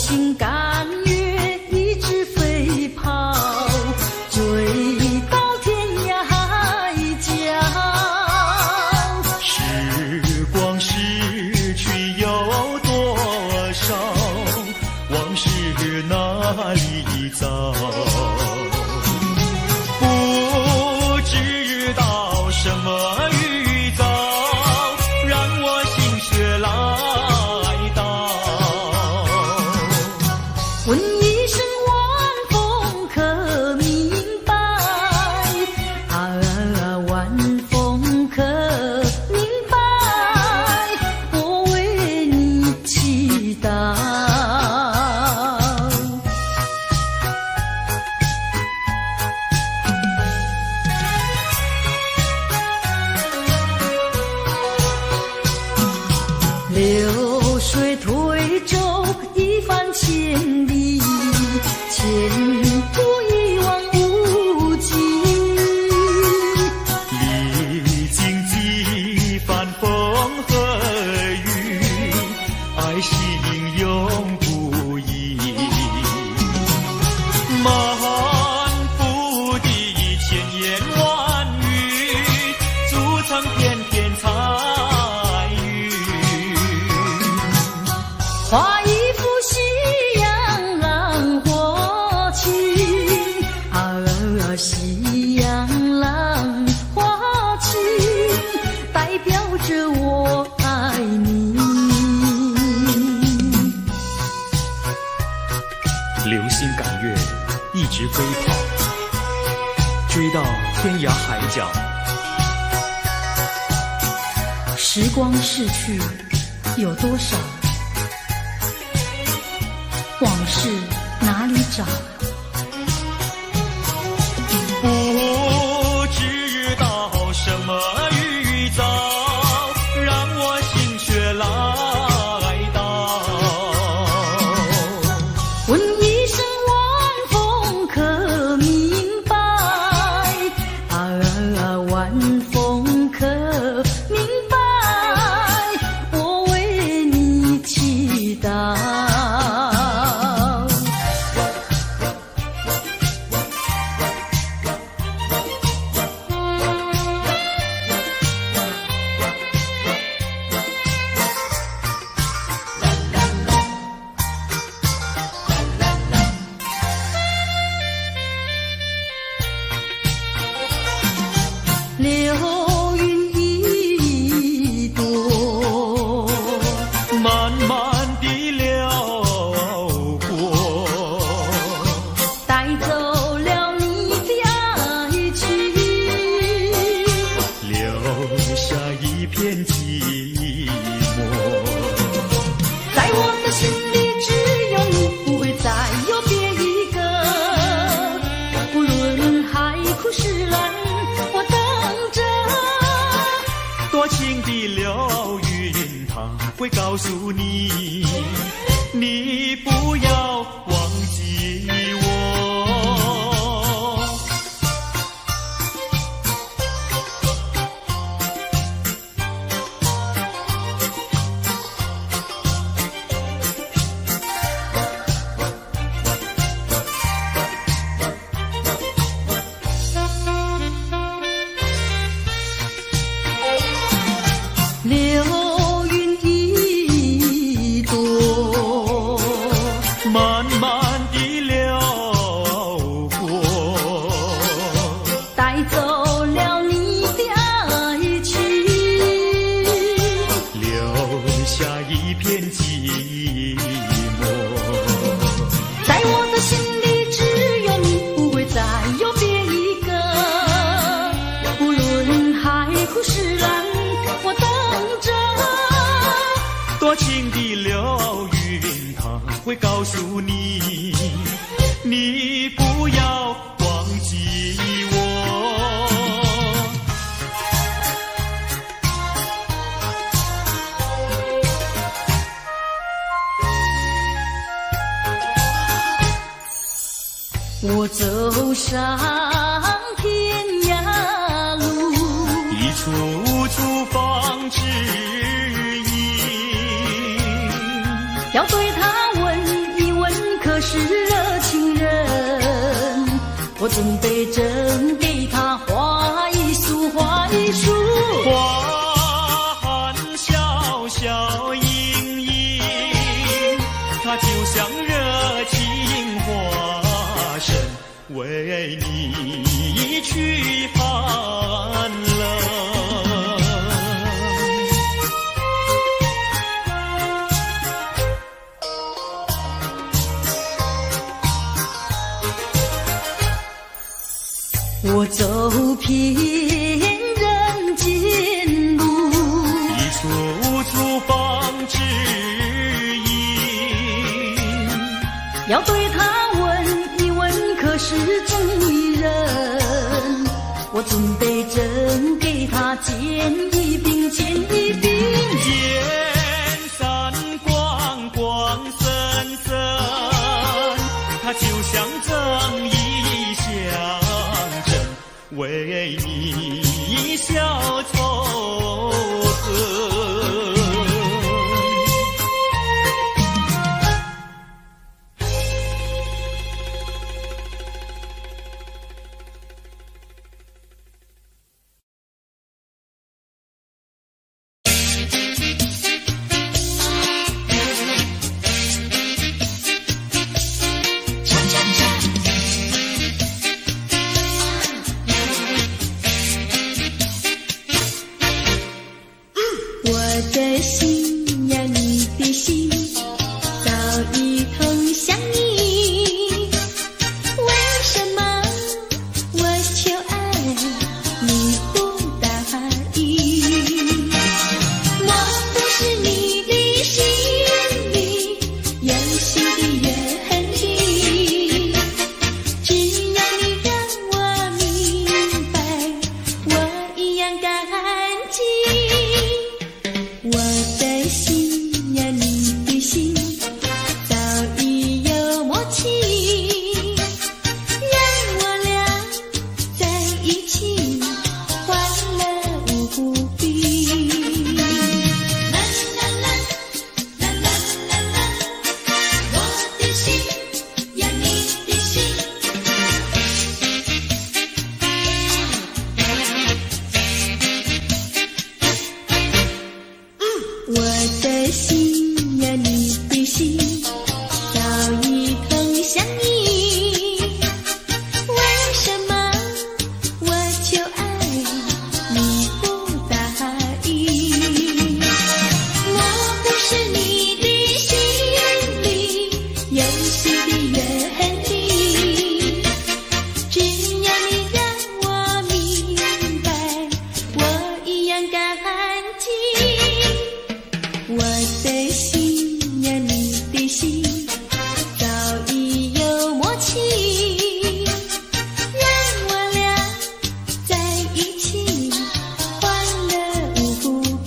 心甘愿一直飞跑，追到天涯海角。时光逝去有多少，往事哪里找？不知道什么预兆，让我心血来到。问一声晚风可明白？晚风可明白？我为你祈祷。流水推舟一番千里，前途一望无际。历经几番风和雨，爱心永不移。满腹的千言万语，筑成片片彩云。画一幅夕阳浪花情，夕阳浪花情，代表着我爱你。流星赶月，一直飞跑，追到天涯海角。时光逝去有多少？往事哪里找？不知道什么预兆，让我心血来到。问一声晚风可明白？晚风可明白？我为你祈祷。流云一朵，慢慢地流过，带走了你的爱情，留下一片寂寞。在我的心里只有你，不会再有别一个。不论海枯石烂，我等着。多情的流云，它会告诉你，你不要忘记我。流云一朵，慢慢地流过，带走了你的爱情，留下一片寂寞。在我的心里只有你，不会再有别一个。不论海枯石烂，我等着。多情的流云，它会告诉你，你不要忘记我。我走上天涯路，一处处方知音。要对他问一问是热情人，我准备赠给他花一束，花一束。花含笑笑盈盈，它就像热情花神，为你去攀冷。我走遍人间路，一处处放指引，要对他问一问，可是中意人？我准备赠给他见一饼，见一饼。眼散光光森森，它就像正义象征，为你消仇恨。我的心呀，你的心早已投向你，为什么我求爱你不答应？我不是你的心里有心的原地，只要你让我明白，我一样感激。我的心呀，你的心早已有默契，让我俩在一起欢乐无比。啦啦啦啦啦啦啦，我的心呀，你的心。我的心呀，你的心早已投向你，为什么我求爱你不答应？我不是你的心里有心的原地，只要你让我明白，我一样感激。我的心呀，你的心早已有默契，让我俩在一起欢乐无比。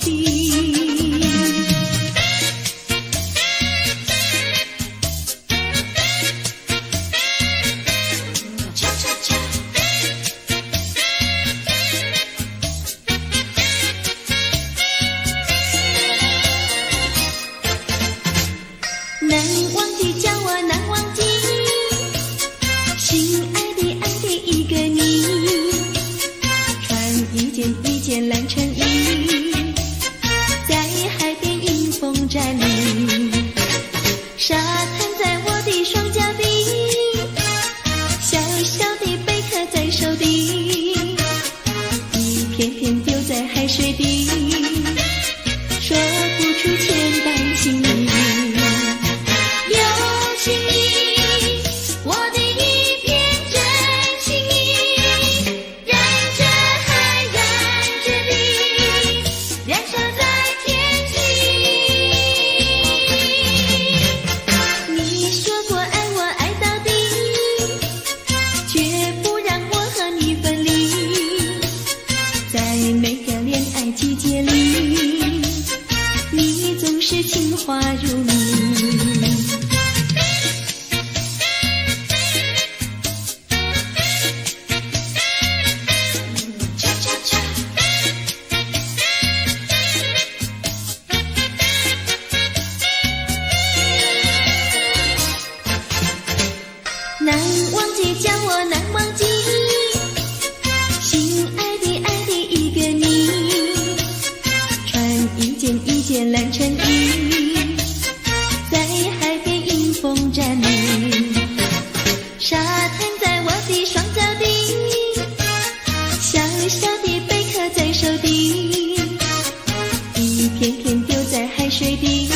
恰恰恰。难忘记叫我难忘记，心爱的爱的一个你，穿一件蓝衬衣，在海边迎风站立，沙滩在我的双脚底，小小的贝壳在手底，一片片丢在海水底，说不出千般情意。有情意，我的一片真心意，燃着海，燃着地，燃烧在天际。你说过爱我爱到底，绝不让我和你分离，在每个恋爱季节里，你总是情话如蜜。蓝衬衣，在海边迎风站立，沙滩在我的双脚底，小小的贝壳在手底，一片片丢在海水底，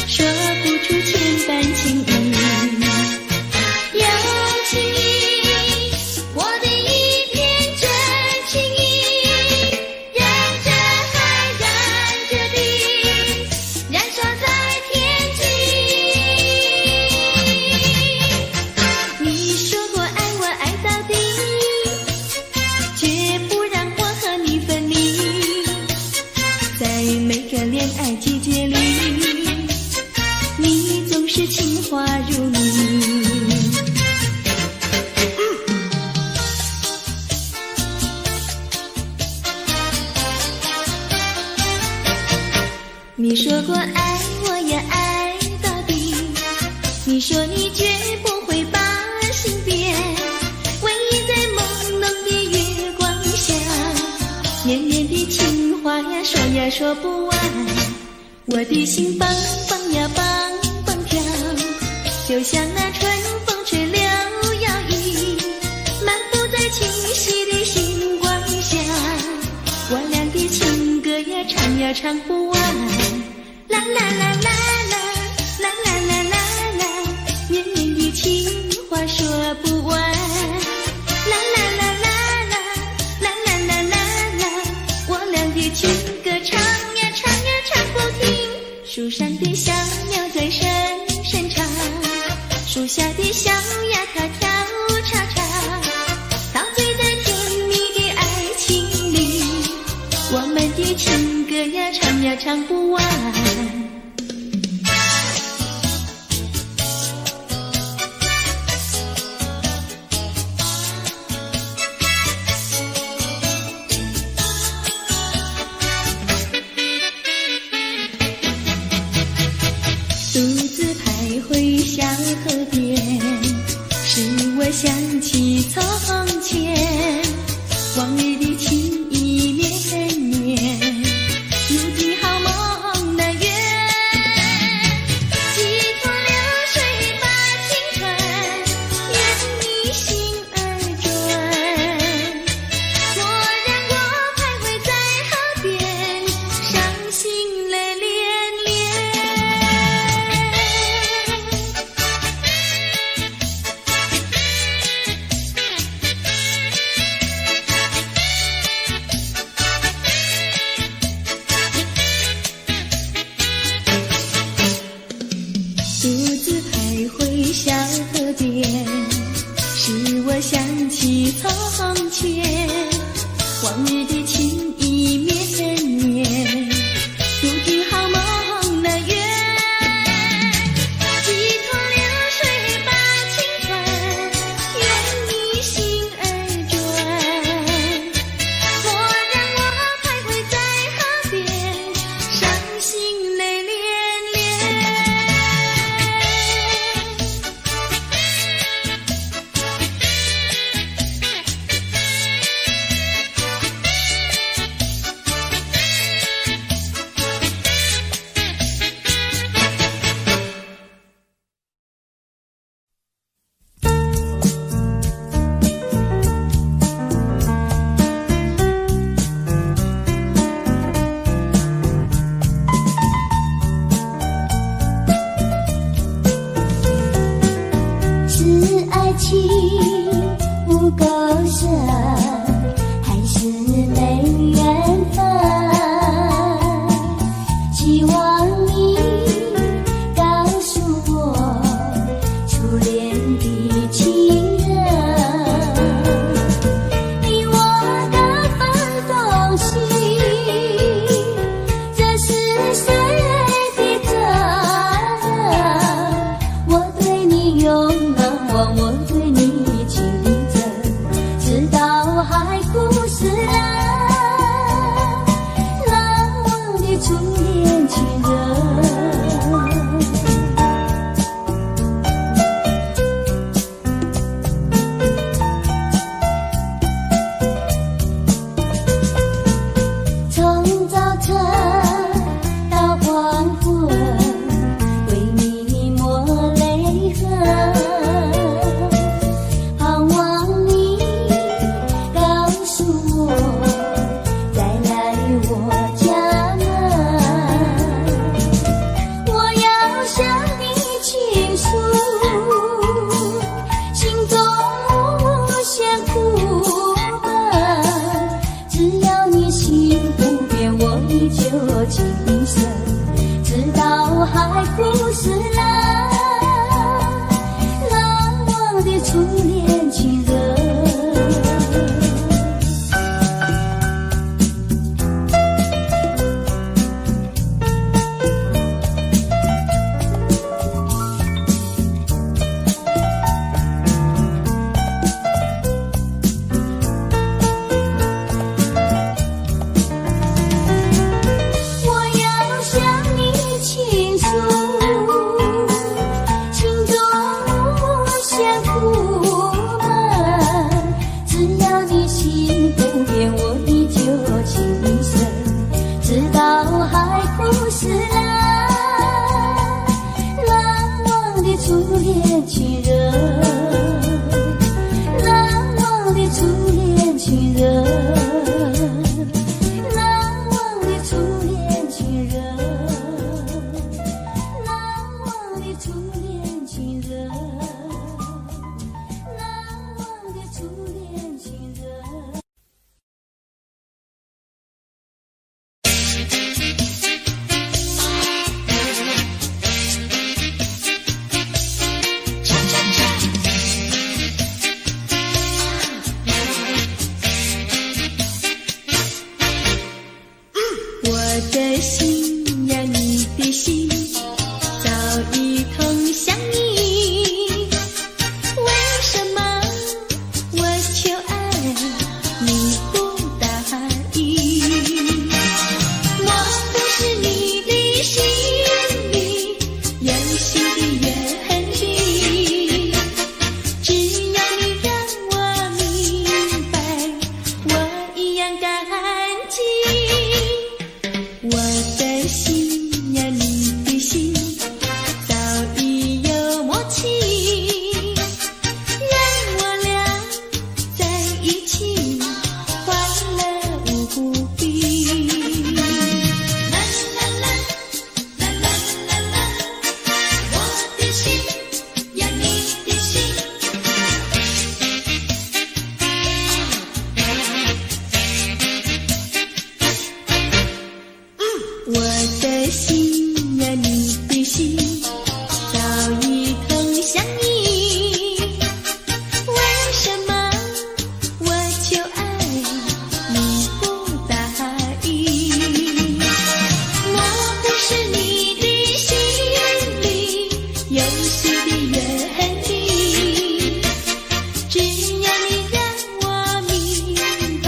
说不出千般情意。有情意，我的一片真情意，让这海燃着地，燃烧在天际。你说过爱我爱到底，绝不让我和你分离，在每个恋爱季节里，你总是情话如你。你说过爱我也爱到底，你说你绝不会把心变，唯一在朦胧的月光下，绵绵的情话呀说呀说不完，我的心蹦蹦呀蹦蹦跳，就像那春风吹柳摇曳，漫步在清晰的星光下，我俩的情歌呀唱呀唱不完，啦啦啦啦啦啦啦啦啦啦，绵绵的情话说不完，啦啦啦啦啦啦啦啦啦啦，我俩的情歌唱呀唱呀唱不停，树上的小鸟在声声唱，树下的小鸭它跳叉叉，陶醉在甜蜜的爱情里，我们的情歌呀唱呀唱不完。独自徘徊小河边，使我想起从前，往日的情意绵绵，如今好梦难圆我的心呀，你的心早一同相依，为什么我求爱你不答应？我不是你的心里有心的愿力，只要你让我明白，我一样感激。我的心呀，你的心早已有默契，让我俩在一起欢乐无比。啦啦啦啦啦啦啦，我的心呀，你的心。我的心呀，你的心早已同相依，为什么我求爱你不答应？我不是你的心里有心的愿力，只要你让我明白，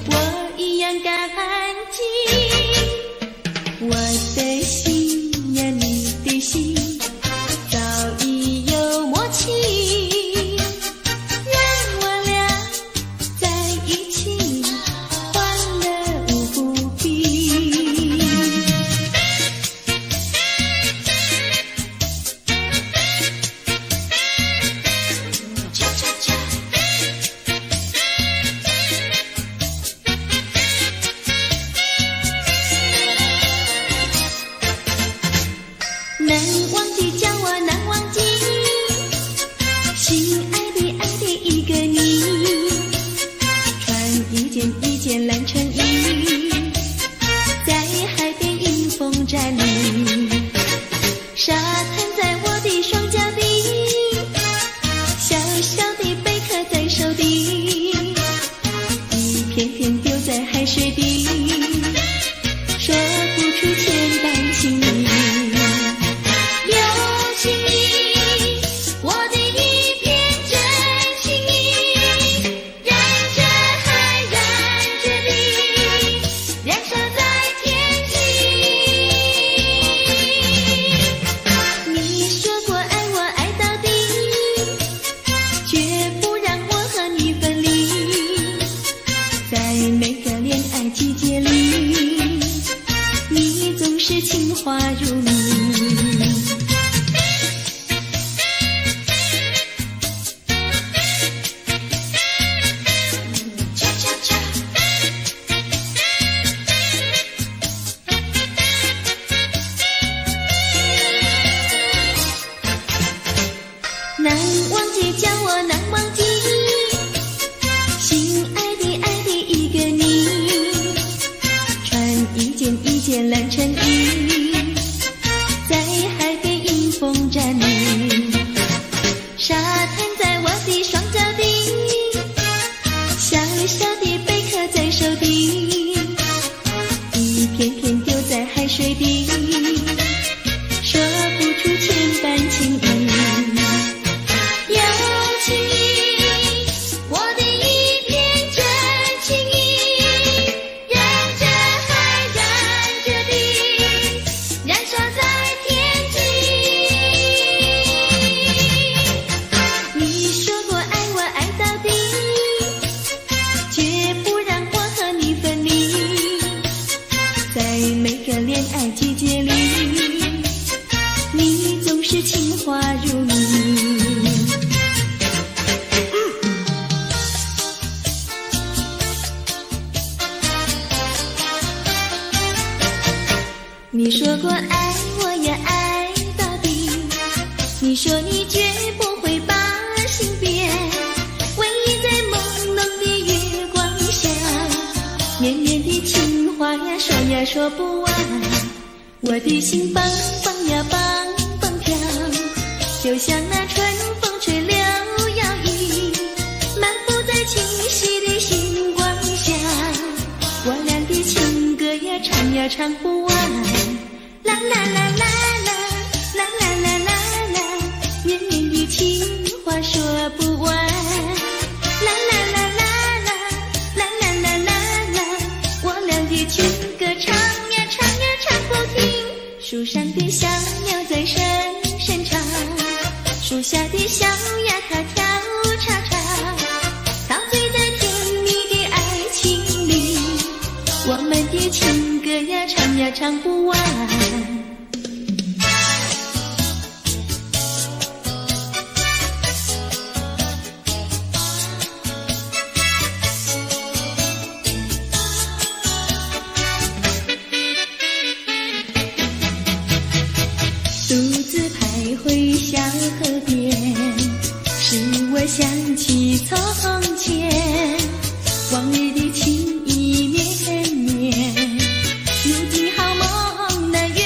我一样感激。我的心呀，你的心早已有默契，让我俩在一起欢乐无比。恰恰恰。难忘记叫我难忘记，心爱的爱的一个你，穿一件一件蓝衬衣，在海边迎风站立，沙滩在我的双脚底，小小的贝壳在手底，一片片丢在海水底，说不出千般情意。情意，我的一片真情意，燃着海，燃着地，燃烧在天际。你说过爱我爱到底，绝不让我和你分离，在每个恋爱季节里，你总是情话如你。难忘记叫我难忘记，心爱的爱的一个你，穿一件一件蓝衬衣，在海边迎风站立，沙滩在我的双脚底，小小的贝壳在手底，一片片丢在海水底，说不出千般情意。每个恋爱季节里，你总是情话如你。你说过爱我也爱到底，你说你绝不会把心变，唯一在朦胧的月光下，绵绵的情话呀说呀说不完，我的心蹦蹦呀蹦蹦跳，就像那春风吹柳摇曳，漫步在清晰的星光下，我俩的情歌呀唱呀呀唱不完。啦啦啦啦啦啦啦啦啦啦，绵绵的情话说不完。啦啦啦啦啦啦啦啦啦啦，我俩的情歌唱呀唱呀唱不停。树上的小鸟在声声唱，树下的小鸭它跳叉叉，陶醉在甜蜜的爱情里。我们的情歌呀唱呀唱不完。独自徘徊小河边，使我想起从前，往日的情意绵绵，如今好梦难圆。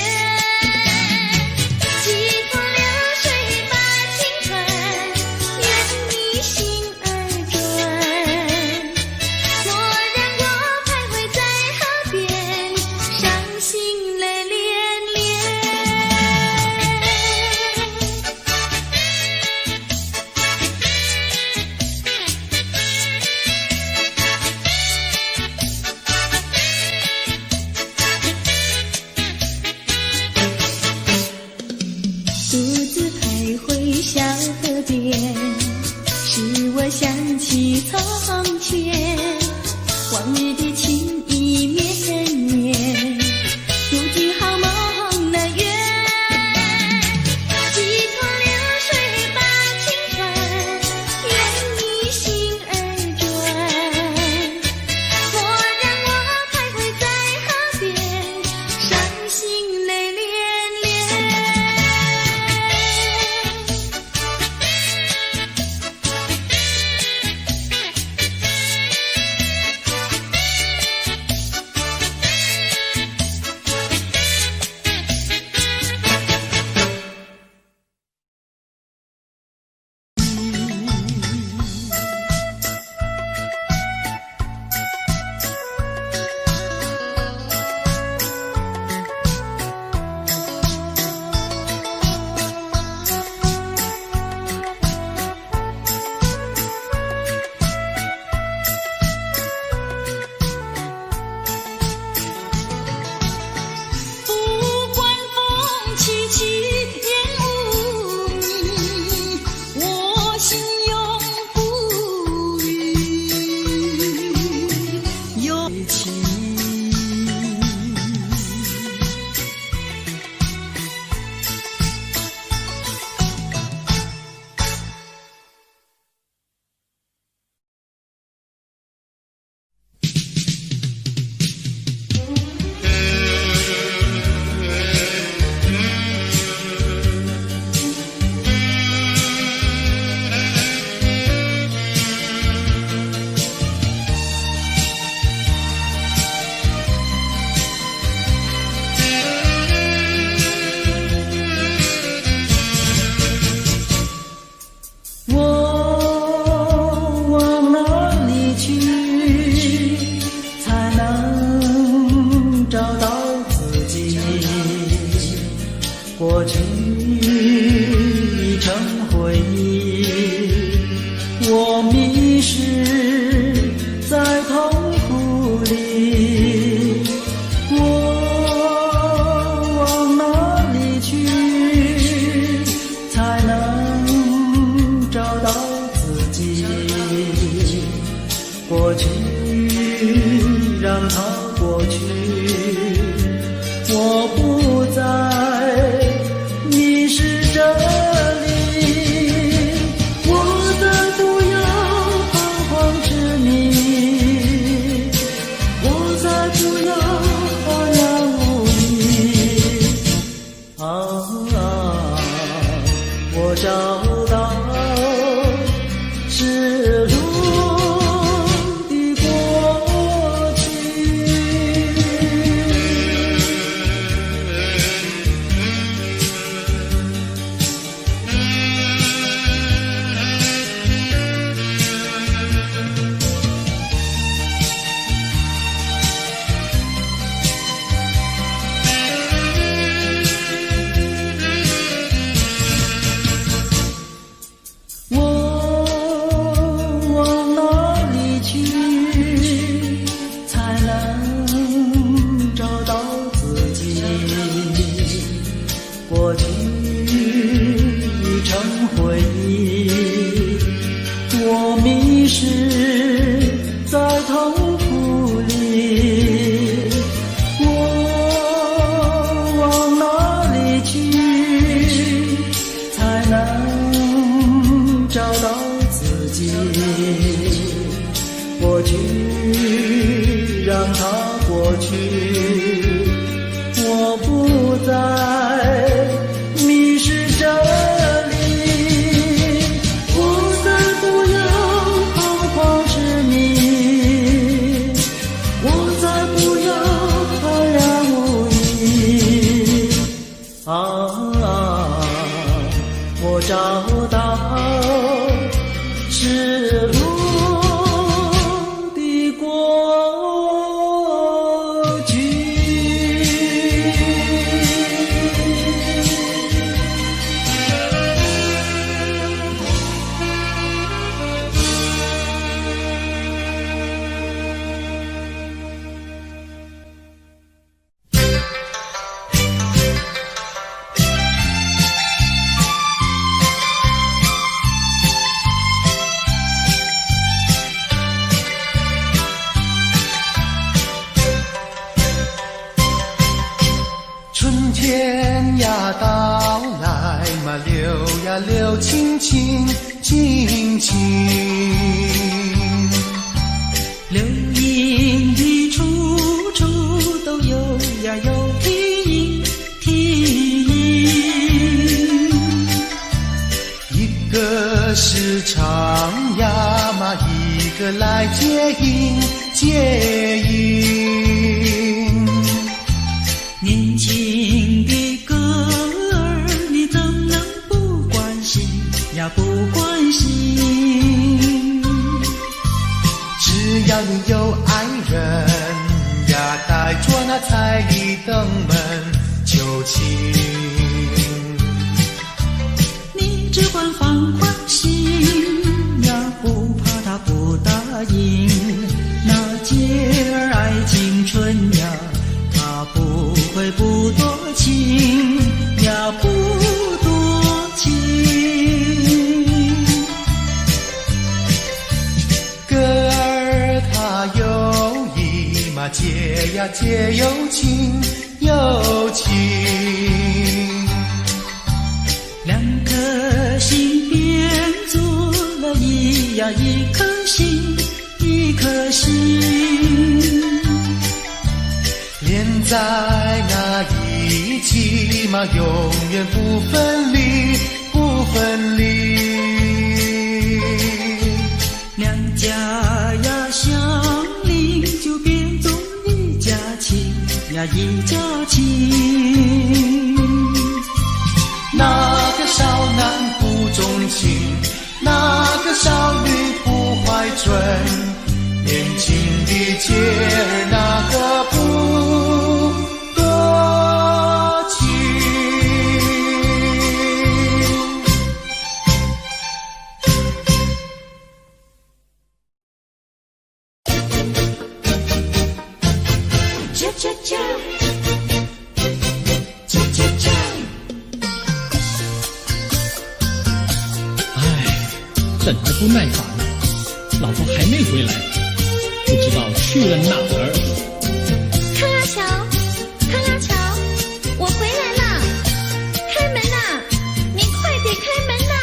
几头流水把情传，愿你心儿转。蓦然我徘徊在河边，伤心泪涟涟。独自徘徊小河边，使我想起从前，往日的情意绵绵，如今好梦难圆。几头流水把情传，愿你心儿转。蓦然我徘徊在河边，伤心泪涟涟。不管风起起，烟雾迷，我心永不渝。有情我往哪里去，才能找到自己？过去已成回忆，我迷失在痛苦里。我往哪里去，才能找到自己？过去让它过去，我不再迷失这里，我再不要彷徨痴迷，我再不要茫然无依。我找到失落的过去。过去，我不再迷失这里，我再不要彷徨痴迷，我再不要安然无依。我找到失落的过去。春天呀到来嘛，流呀流，清清清清，流萤的处处都有呀有啼音，一个是唱呀嘛，一个来接应接应。年轻的歌儿，你怎能不关心呀不关心？只要你有爱人呀，带着那彩礼登门求亲。你只管放宽心呀，不怕他不答应。那姐儿爱青春呀，他不会不多情呀，不多情。歌儿它有意嘛，结呀结有情有情。两颗心变做了一颗心，一颗心。连在那一起嘛，永远不分离，不分离。两家呀相邻，就变作一家亲呀一家亲。那个少男不钟情，那个少女不怀春，年轻的姐儿那个不多情。恰恰恰，恰恰恰。等得不耐烦，老婆还没回来，不知道去了哪儿。康拉乔，康拉乔，我回来啦！开门呐！你快点开门呐！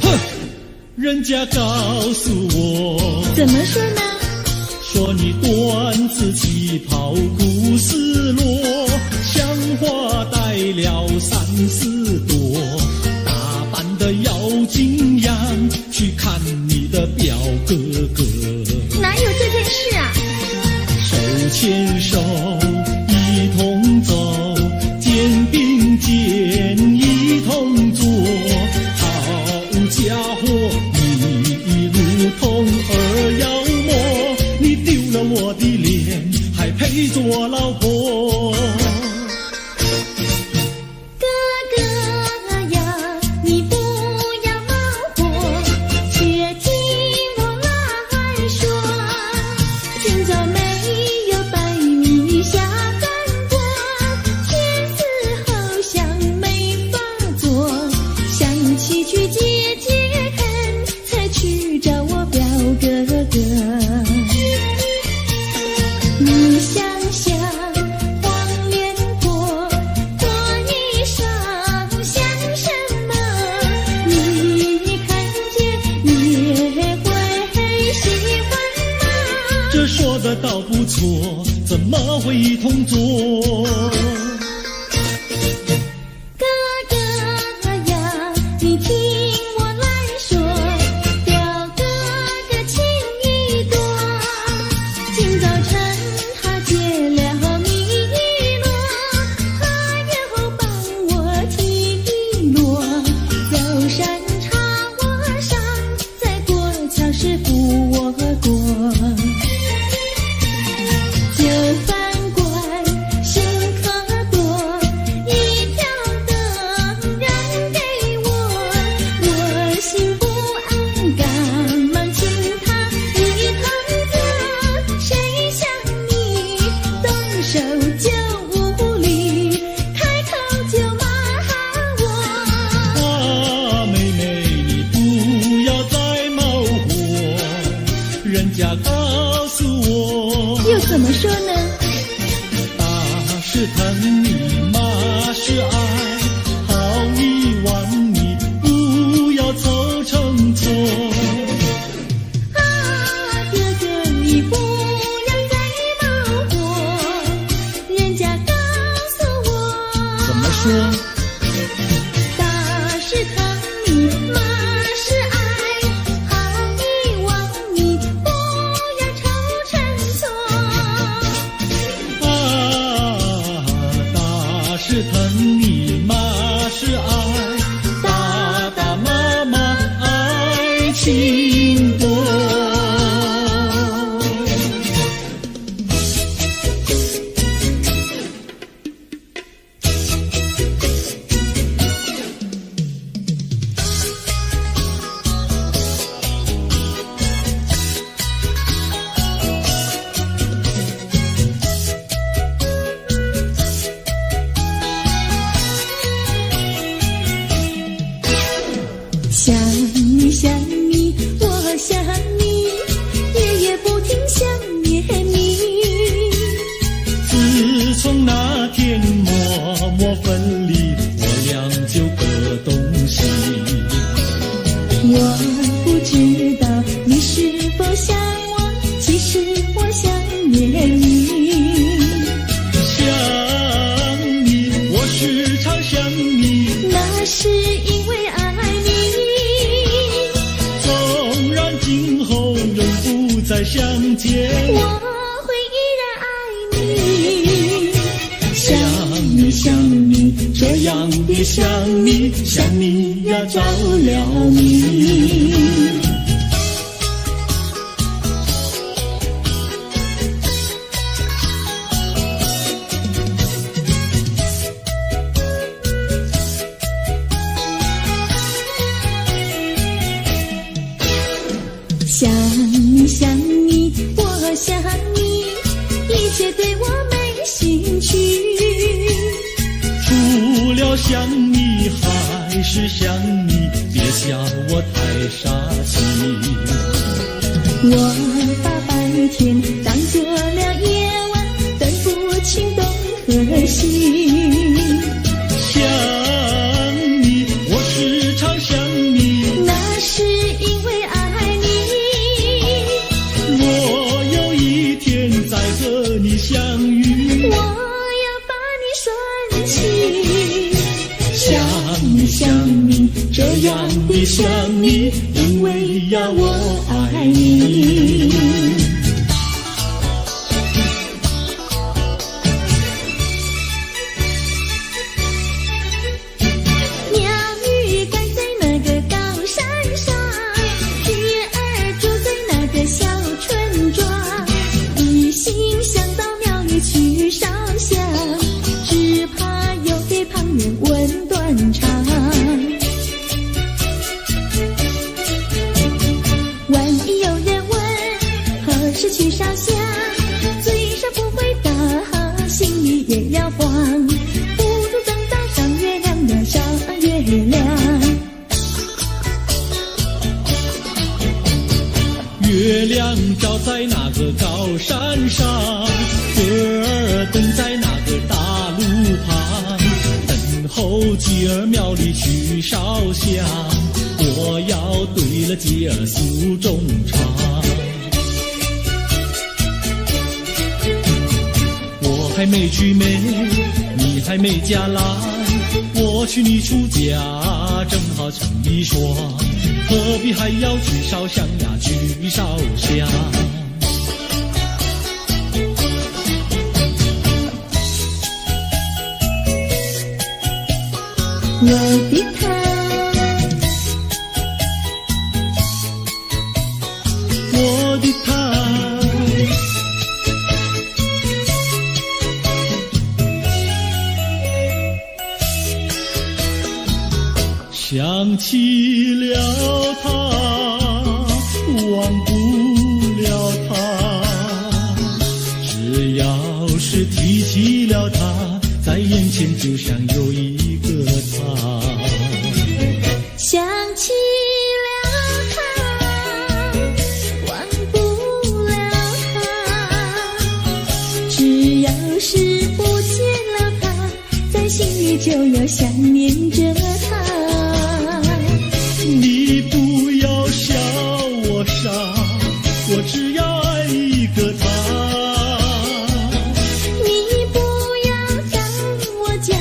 哼，人家告诉我，怎么说呢？说你短子旗袍顾丝罗，像花戴了3、4朵。的要紧样去看你的表哥哥，哪有这件事啊？手牵手一同走，肩并肩一同坐。好家伙，你如同儿摇磨，你丢了我的脸，还配做老婆？你想想，花这说的倒不错，怎么会一同做？哥哥呀，你听我来说，表哥哥情意多。今早晨他结了米罗，他又帮我提箩，走山茶我上，再过桥是扶我过。就饭馆食客多，一条灯让给我，我心不安，赶忙请他一同坐。谁想你动手就无礼，开口就骂我。啊，妹妹，你不要再冒火，人家告诉我，又怎么说呢？打是疼你，骂是爱，好意望你不要凑成错。啊，哥哥你不要再冒火，人家告诉我。怎么说？打是疼你，骂是爱，好意望你不要凑成错。啊，打是疼你，骂是爱，打打骂骂爱情多。想你想你，我想你，夜夜不停想念你。自从那天默默分离，我俩就各东西。我不知道你是否想我，其实我想念你。想你，我时常想你，那是因为爱你。纵然今后永不再相见，我会依然爱你。想你想你，这样的想你，想你呀着了迷。想你想你，我想你，一切对我没兴趣。除了想你还是想你，别笑我太傻气。我把白天当作了夜晚，分不清东和西。想你，我时常想你，那是因为爱你。我有一天再和你相遇，我要把你拴起。想你想你，这样的想你，因为呀我爱你。鸟语盖在那个高山上，鱼儿住在那个小村庄。一心想到庙里去烧香，只怕又给旁人问断肠。万一有人问何时去烧香，嘴上不回答，心里也要慌。不如等到上月亮呀，上月亮。月亮照在那个高山上，歌儿等在那个大路旁，等候姐儿庙里去烧香，我要对了姐儿诉衷肠。还没娶媒，你还没嫁来，我娶你出嫁，正好成一双，何必还要去烧香呀，去烧香？我的他，我的他，想起了他，忘不了他，只要是提起了他，在眼前就像有一个他。想起了他，忘不了他，只要是不见了他，在心里就要想念着他。你不要笑我傻，我只要爱一个他。你不要当我假，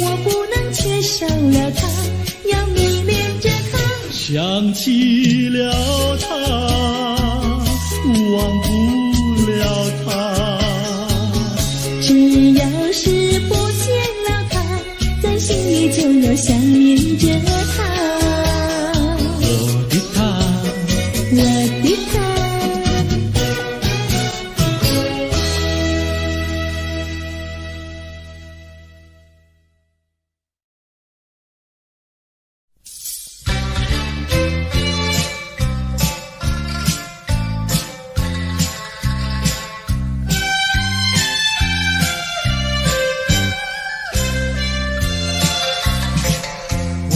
我不能缺少了他，要迷恋着他。想起了他，忘不了他，只要是不见了他，在心里就要想念着他。我的他，我的他。我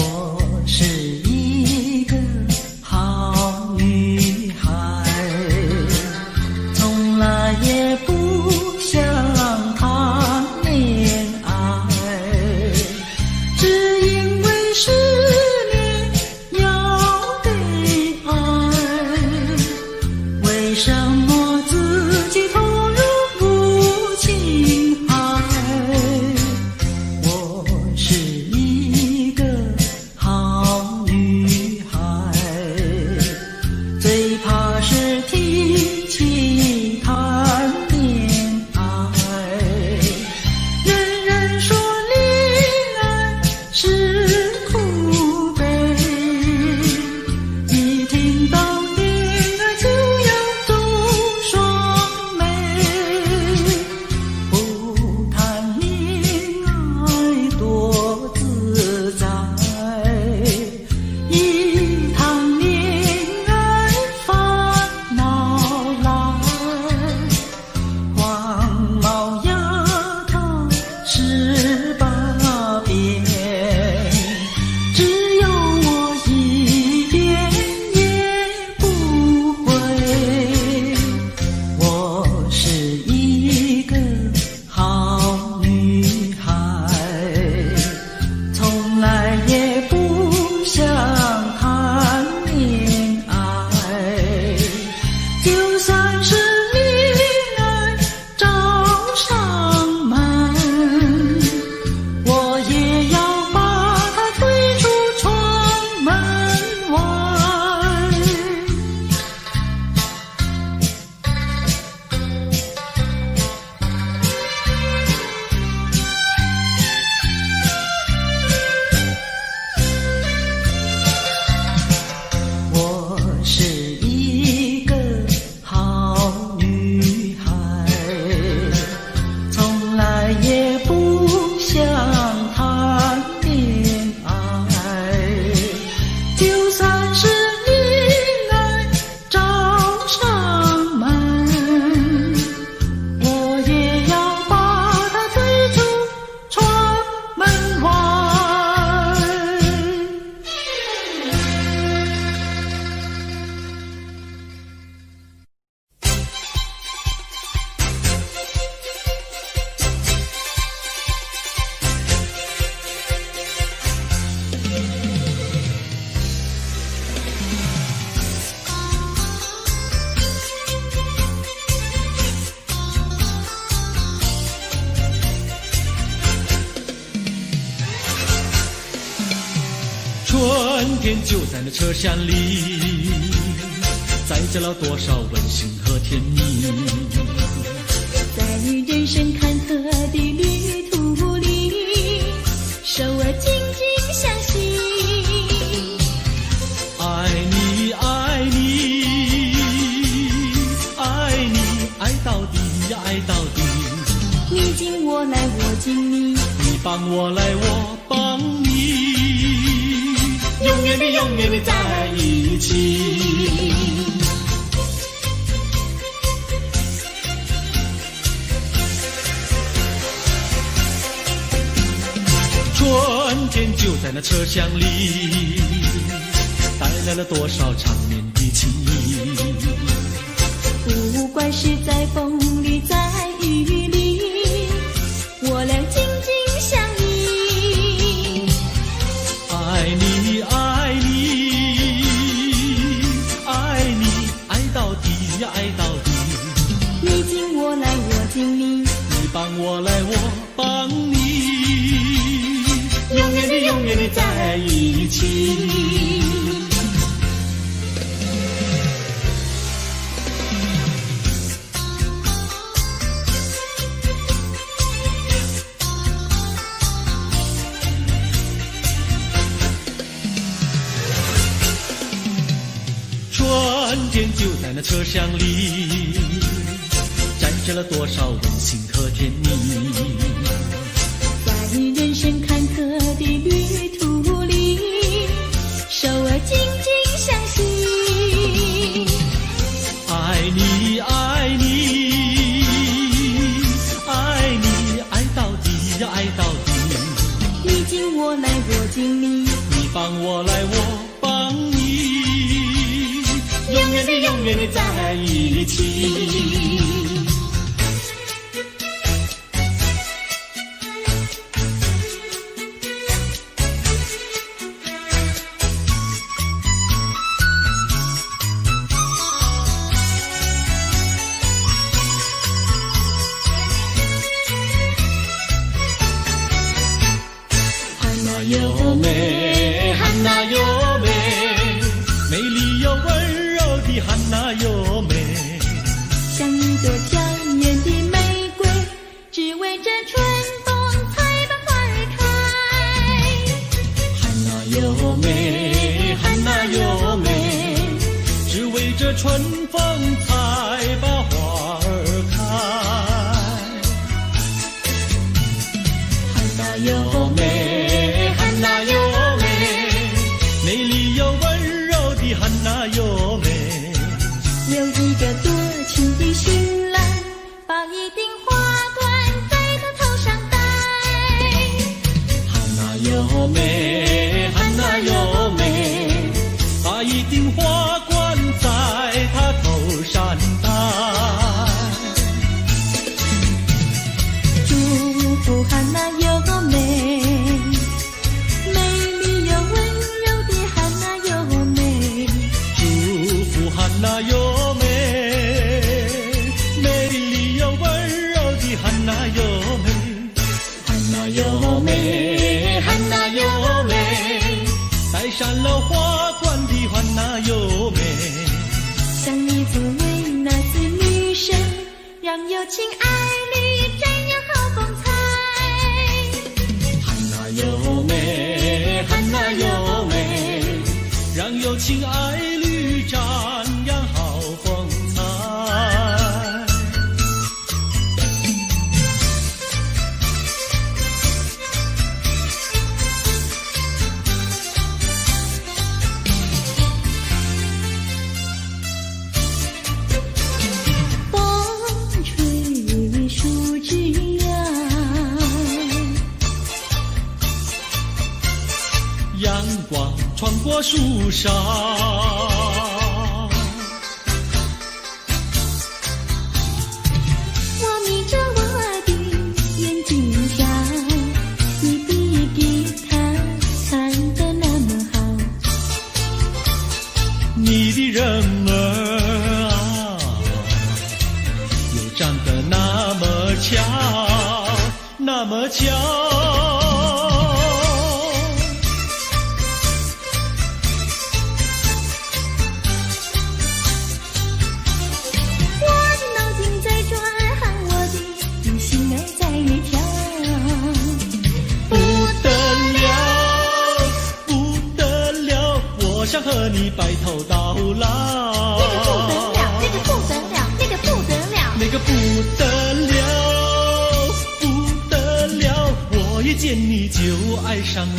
是一个好女孩，从来也不想谈恋爱，只因为失恋要被爱，为什么自己投入不情海？我是一个好女孩，最怕是提起谈恋天就在那车厢里，载着了多少温馨和甜蜜。在人生坎坷的旅途里，手儿紧紧相系。爱你，爱你，爱你，爱到底呀，爱到底。你敬我来，我敬你，你帮我来，我帮你，永远的，永远的在一起。春天就在那车厢里，带来了多少长绵的情谊。不管是在风里，在雨里，我俩紧紧相依。爱你，爱你，爱你，爱到底呀，爱到底。你敬我来，我敬你，你帮我来，我帮你，永远的，永远的在一起。春天就在那车厢里，载着了多少温馨和甜蜜。在人生坎坷的旅途里，手儿紧紧相系。爱你，爱你，爱你，爱到底呀，爱到底。你敬我来，我敬你，你帮我来，我帮你，永远的，永远的在一起。有美，汉娜哟美，美丽又温柔的汉娜哟美。像一朵娇艳的玫瑰，只为这春风才把花儿开。汉娜哟美，汉娜哟美，只为这春风才把花儿开。汉娜哟美，汉娜哟美，美丽又温柔的汉娜哟美。有一个多情的新郎，把一顶花冠在他头上戴。汉娜哟美，汉娜哟美，把一顶花冠在他头上戴。祝福汉娜哟美，美丽又温柔的汉娜哟美。祝福汉娜哟美，美丽又温柔的汉娜哟美。汉娜哟美，汉娜哟美，戴上了花冠的汉娜哟美。像你作为那子女神，让有情爱侣沾染好风采。汉娜哟美，汉娜哟美，让有情爱侣瞻仰好风采。风吹树枝摇，阳光穿过树梢，我眯着我的眼睛跳，你的吉他弹得那么好。你的人儿啊，又长得那么巧，那么巧。得了，不得了，我一见你就爱上了。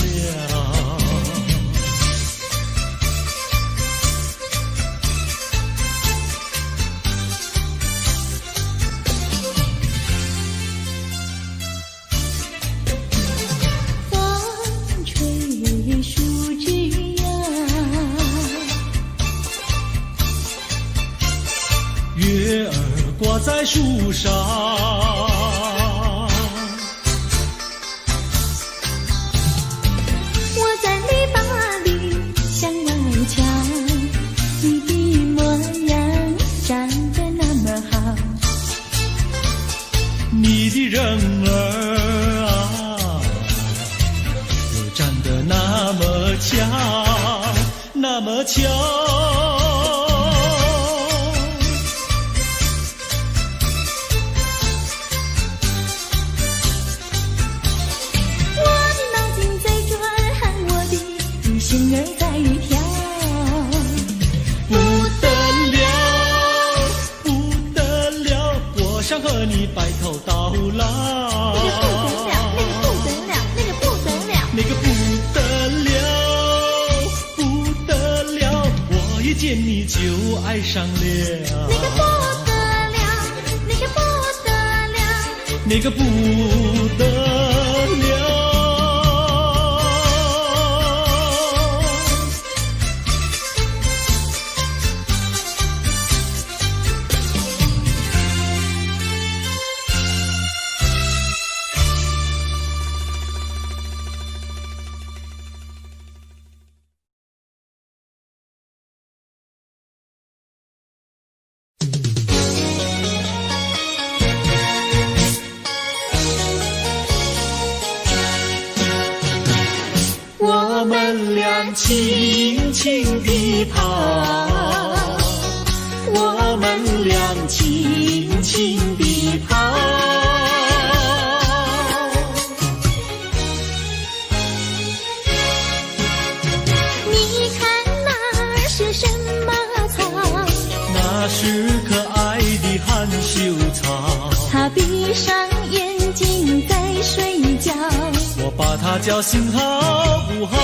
风吹树枝呀，月儿挂在树上，我在篱笆里向外瞧，你的模样长得那么好，你的人儿啊，又长得那么巧，那么巧。我的脑筋在转，喊我的心儿在跳。不得了，不得了，我想和你白头到老。那个不得了，不得了，我一见你就爱上了。那个不得了，那个不得了，那个不得了。我们俩轻轻地跑，我们俩轻轻地跑。你看那是什么草？那是可爱的含羞草，它闭上眼睛在睡觉，我把它叫醒好不好？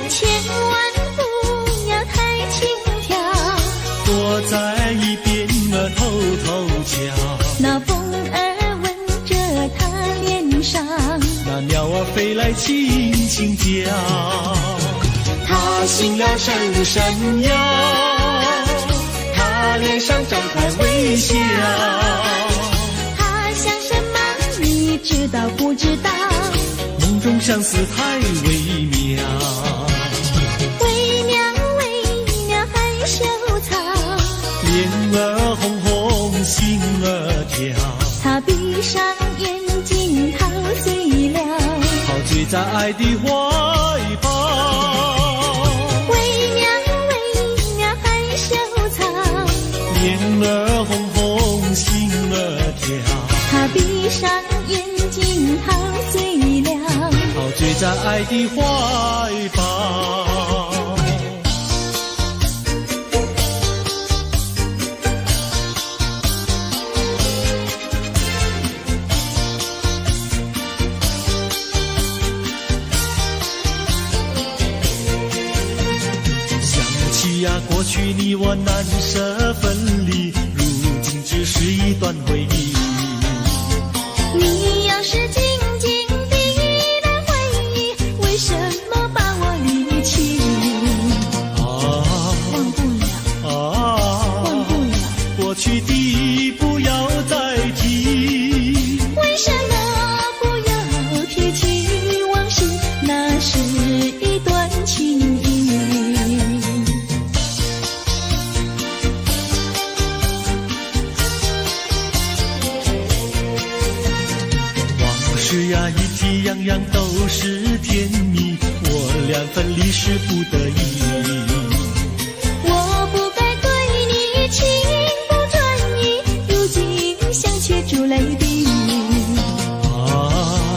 千万不要太轻佻，躲在一边偷偷瞧。那风儿吻着它脸上，那鸟儿飞来轻轻叫，它醒了伸伸腰，它脸上张开微笑。它想什么你知道不知道？梦中相思太微妙，微妙微妙害羞草，脸儿红红心儿跳，它闭上眼睛陶醉了，陶醉在爱的怀抱。微妙微妙害羞草，脸儿红红心儿跳，它闭上眼睛陶醉了，陶醉在爱的怀抱。想起呀，过去你我难舍分离，如今只是一段回忆。你要是静静地来回忆，为什么把我离弃？忘不了，忘不了，过去的不要再提。为什么不要提起往事？那是一段情谊。往事呀，一提样样都是甜蜜，我俩分离是不得已。我不该对你情不专一，如今想却出泪滴。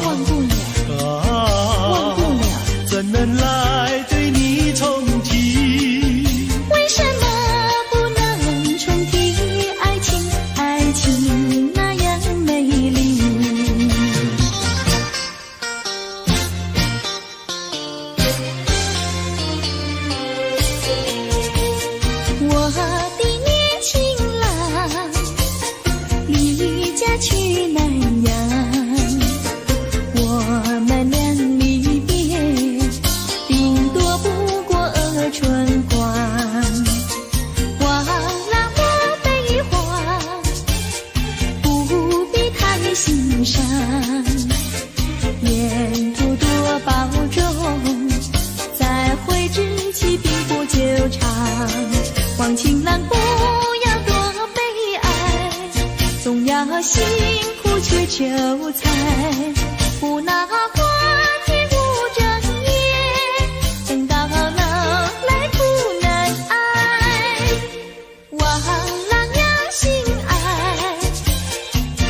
忘不了，忘不了，怎能来对你重提？为什么不能重提爱情？爱情呀去南洋。我们俩离别，顶多不过春光。望郎莫悲欢，不必太心伤。沿途多保重，再会之期并不久长。望情郎不要多悲哀，总要辛苦去求财。不拿花天无正业，等到能来苦难挨。望郎要心爱，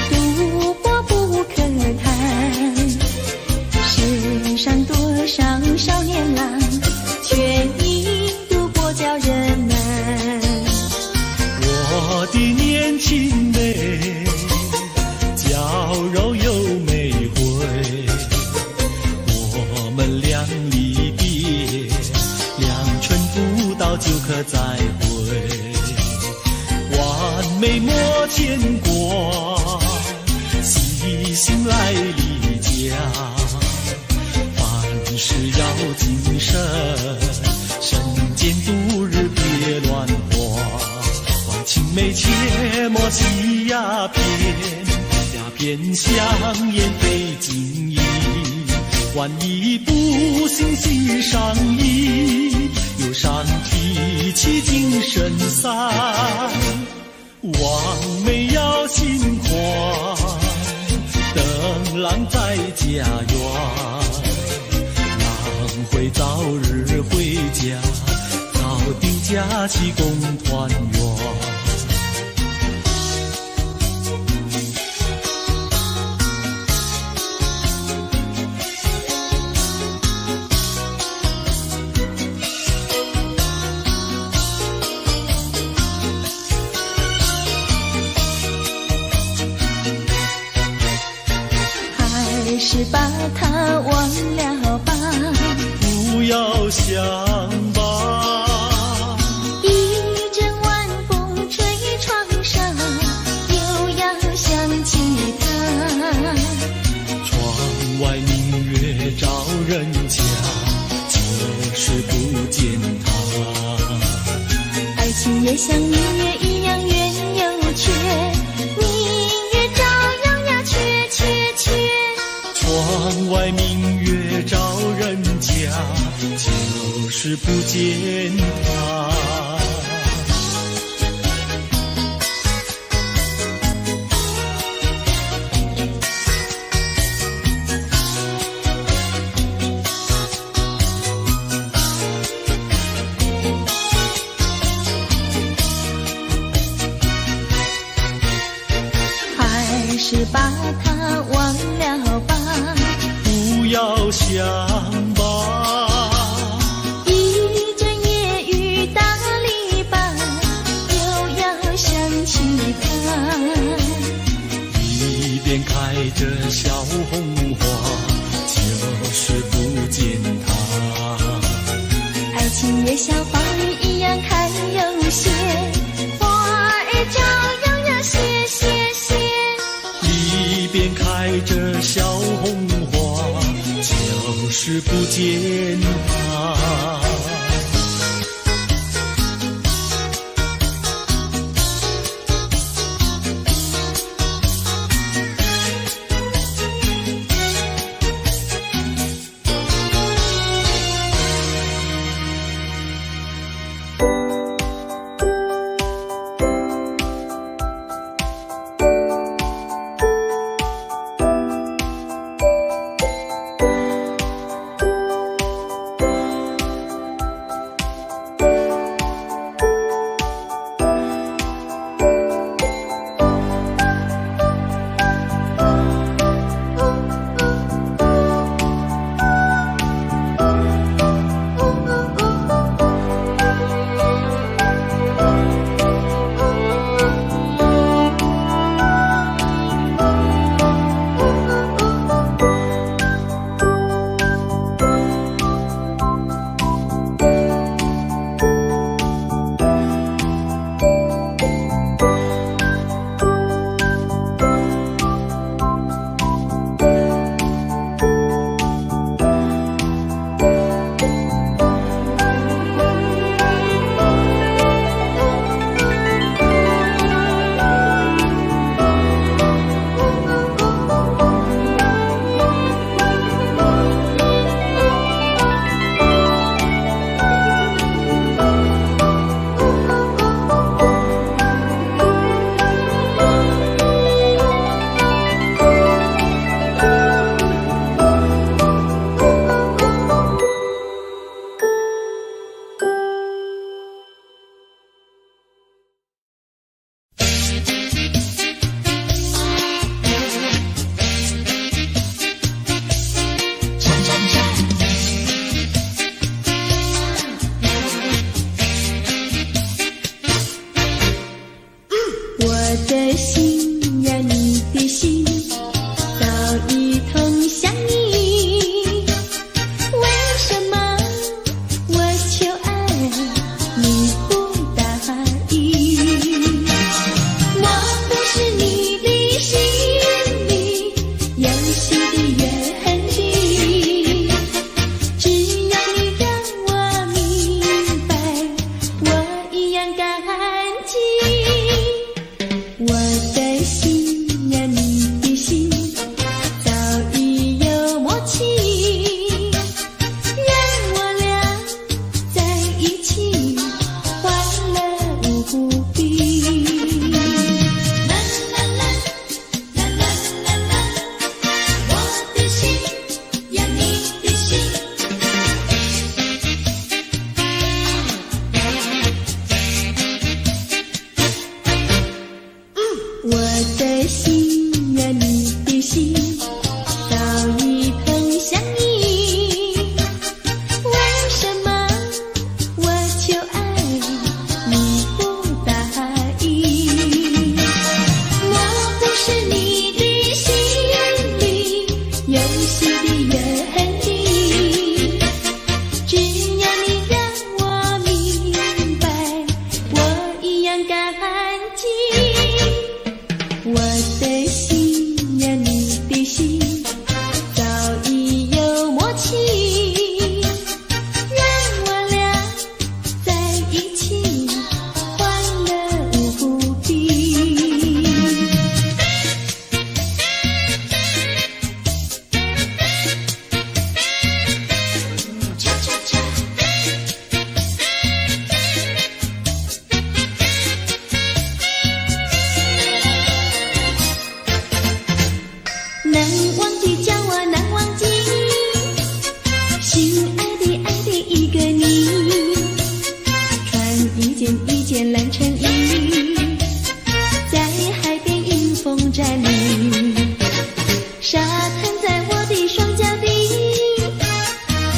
赌博不可贪。世上多少少年郎，却因赌博叫人难。我的年轻妹，娇柔又美慧，我们俩离别，两春不到就可再会。完美莫牵挂，细心来离家，凡事要谨慎，身兼度日别乱花。青梅切莫系鸦片，鸦片香烟非金银。万一不幸喜上意，忧伤提起精神散。望妹要心宽，等郎在家园，郎会早日回家，早定假期共团圆。还是把它忘了吧，不要想吧。一阵晚风吹窗上，又要想起他。窗外明月照人家，就是不见他。爱情也像明月一样圆又缺，明月照样呀缺缺缺。窗外明月照人家，就是不见他。还是把它忘了吧，不要想吧。一阵夜雨打篱笆，又要想起他。一边开着小红花，就是不见他。爱情也像花儿一样开又谢，花儿照样呀谢谢谢。一边开着小红花，就是不见他。心呀，你的心早已投向你，为什么我求爱你不答应？莫不是你的心里有新的约定？只要你让我明白，我一样感激。我的心呀，你的心早已有默契，让我俩在一起欢乐无比。恰恰恰。难忘记叫我难忘记，心爱的一个你，穿一件蓝衬衣，在海边迎风站立，沙滩在我的双脚底，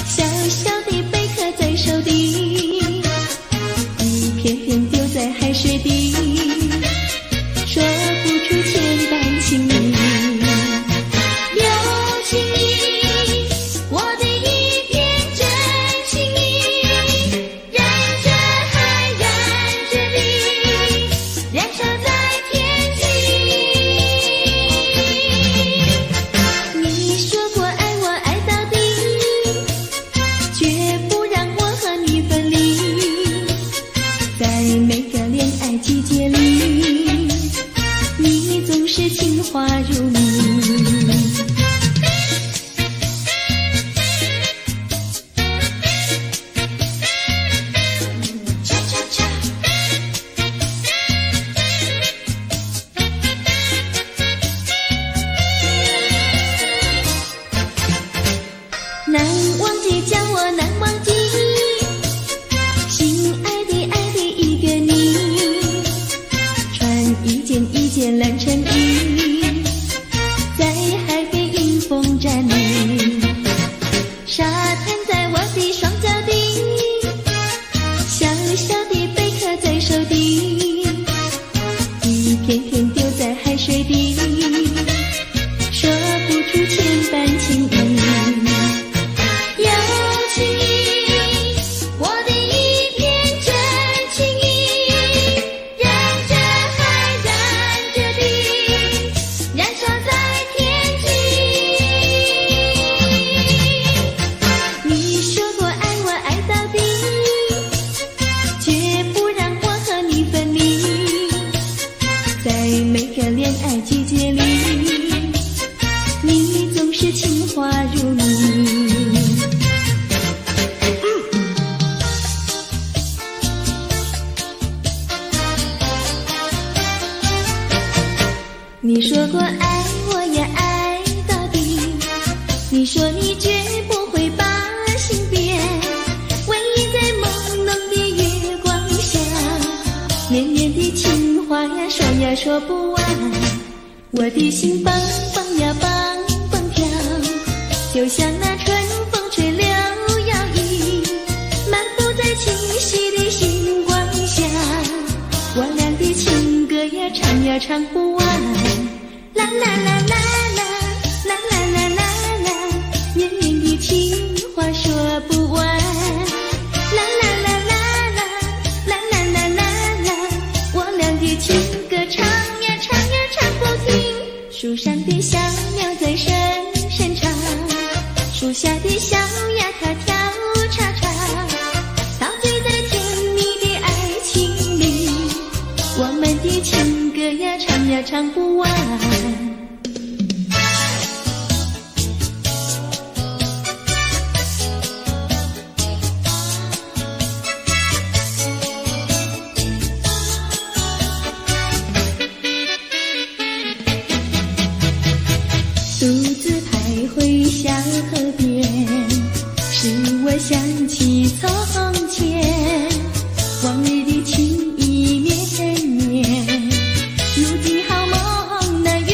小小的贝壳在手底，一片片丢在海水底，说不出千般情意。有情意，我的一片真情意，燃着海，燃着地，燃烧在天际。你说过爱我爱到底，绝不让我和你分离，在每个恋爱季节里，你总是情话如你。恰恰恰。难忘记叫我难忘记，心爱的一个你，穿一件蓝衬衣，在海边迎风站立，沙滩在我的双脚底，小小的贝壳在手底，一片片丢在海水底，说不出千般情意。有情意，我的一片真情意，燃着海，燃着地，燃烧在天际。你说过爱我爱到底，绝不让我和你分离，在每个恋爱季节里，你总是情话如你。你说过爱我也爱到底，你说你绝不会把心变，唯一在朦胧的月光下，绵绵的情话呀说呀说不完，我的心蹦蹦呀蹦蹦跳，就像那春风吹柳摇曳，漫步在清晰的星光下，我俩的情歌呀唱呀唱不完，啦啦啦啦啦啦啦啦啦啦，绵绵的情话说不完，啦啦啦啦啦啦啦啦啦啦，我俩的情歌唱呀唱呀唱不停，树上的小鸟在声声唱，树下的小鸭它跳叉叉，陶醉在甜蜜的爱情里，我们的情歌呀唱呀唱不完。独自徘徊小河边，使我想起从前，往日的情意绵绵，如今好梦那远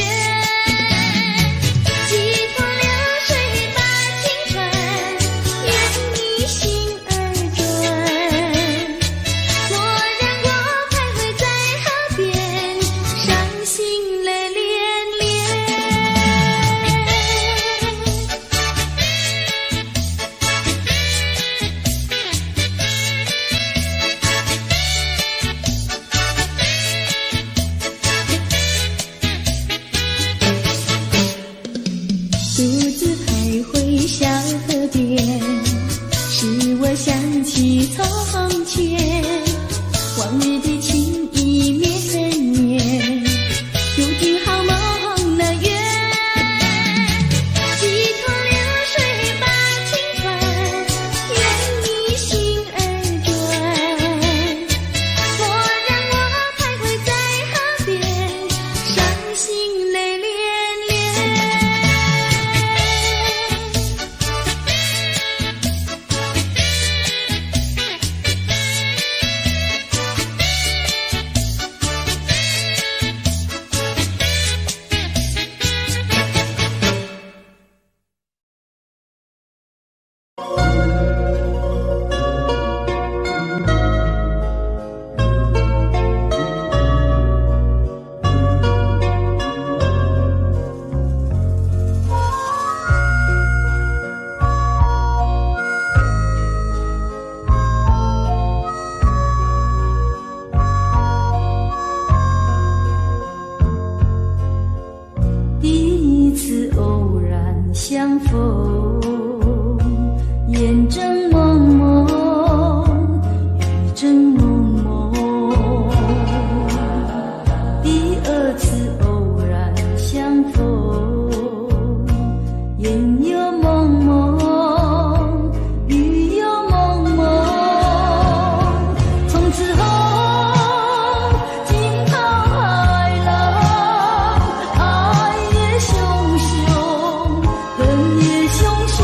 相逢，眼睁蒙蒙，雨正蒙蒙。第二次偶然相逢，眼又蒙蒙，雨又蒙蒙。从此后惊涛骇浪，爱也汹汹，恨也汹汹。